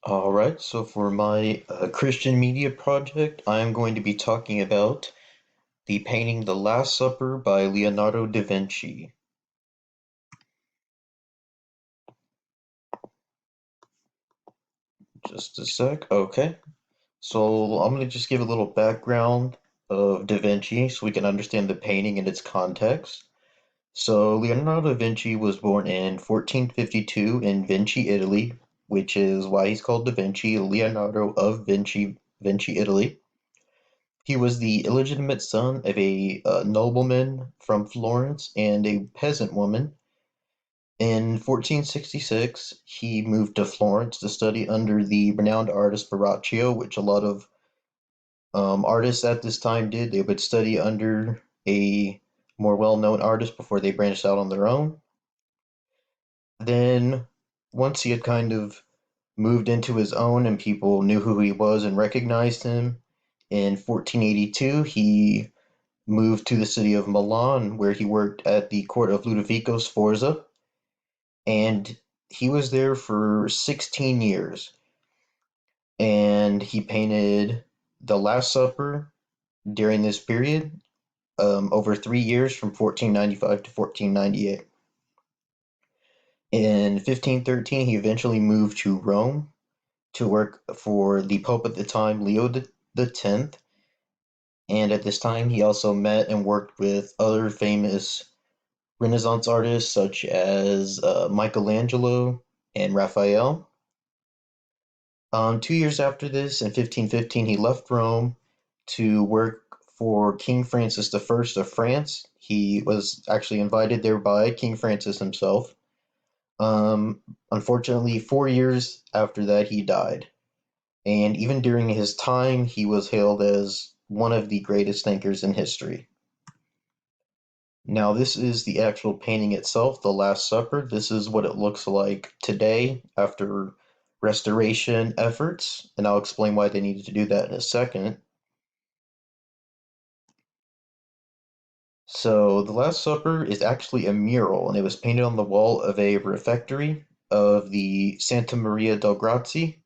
All right, so for my Christian media project, I am going to be talking about the painting The Last Supper by Leonardo da Vinci. Just a sec. Okay, so I'm going to just give a little background of Da Vinci so we can understand the painting and its context. So Leonardo da Vinci was born in 1452 in Vinci, Italy, which is why he's called Da Vinci, Leonardo of Vinci, Vinci, Italy. He was the illegitimate son of a nobleman from Florence and a peasant woman. In 1466, he moved to Florence to study under the renowned artist Verrocchio, which a lot of artists at this time did. They would study under a more well-known artist before they branched out on their own. Then, once he had kind of moved into his own and people knew who he was and recognized him, in 1482, he moved to the city of Milan, where he worked at the court of Ludovico Sforza, and he was there for 16 years. And he painted The Last Supper during this period, over 3 years from 1495 to 1498. In 1513, he eventually moved to Rome to work for the Pope at the time, Leo the Tenth, and at this time he also met and worked with other famous Renaissance artists such as Michelangelo and Raphael. 2 years after this, in 1515, he left Rome to work for King Francis I of France. He was actually invited there by King Francis himself. Unfortunately, 4 years after that, he died. And even during his time, he was hailed as one of the greatest thinkers in history. Now, this is the actual painting itself, The Last Supper. This is what it looks like today after restoration efforts, and I'll explain why they needed to do that in a second. So, The Last Supper is actually a mural, and it was painted on the wall of a refectory of the Santa Maria del Grazie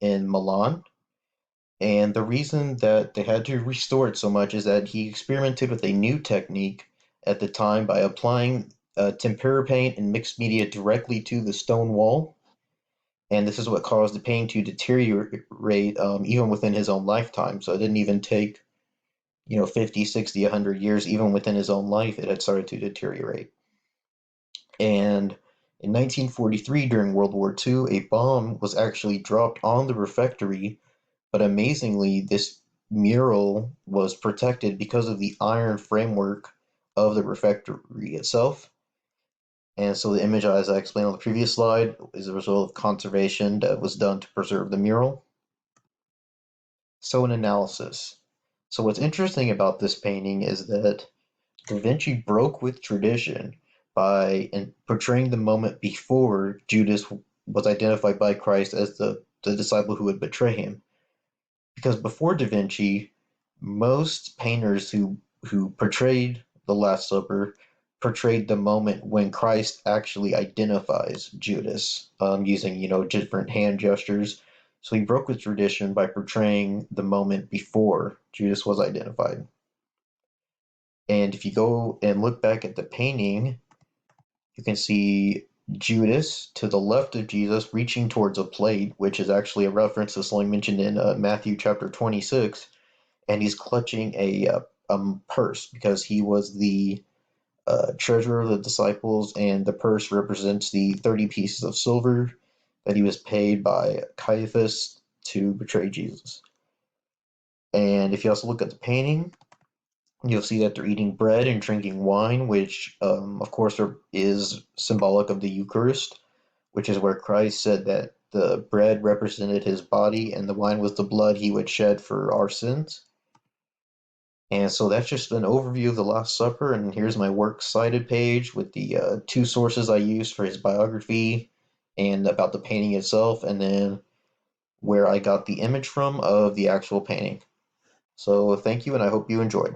in Milan. And the reason that they had to restore it so much is that he experimented with a new technique at the time by applying tempera paint and mixed media directly to the stone wall. And this is what caused the painting to deteriorate even within his own lifetime. So it didn't even take, 50, 60, 100 years, even within his own life, it had started to deteriorate. And in 1943, during World War II, a bomb was actually dropped on the refectory, but amazingly, this mural was protected because of the iron framework of the refectory itself. And so the image, as I explained on the previous slide, is a result of conservation that was done to preserve the mural. So an analysis. So what's interesting about this painting is that Da Vinci broke with tradition by portraying the moment before Judas was identified by Christ as the disciple who would betray him. Because before Da Vinci, most painters who portrayed the Last Supper portrayed the moment when Christ actually identifies Judas, using different hand gestures. So he broke with tradition by portraying the moment before Judas was identified. And if you go and look back at the painting, you can see Judas to the left of Jesus reaching towards a plate, which is actually a reference to something mentioned in Matthew chapter 26, and he's clutching a purse because he was the treasurer of the disciples, and the purse represents the 30 pieces of silver that he was paid by Caiaphas to betray Jesus. And if you also look at the painting, you'll see that they're eating bread and drinking wine, which, of course, is symbolic of the Eucharist, which is where Christ said that the bread represented his body and the wine was the blood he would shed for our sins. And so that's just an overview of the Last Supper, and here's my works cited page with the two sources I used for his biography and about the painting itself, and then where I got the image from of the actual painting. So thank you, and I hope you enjoyed.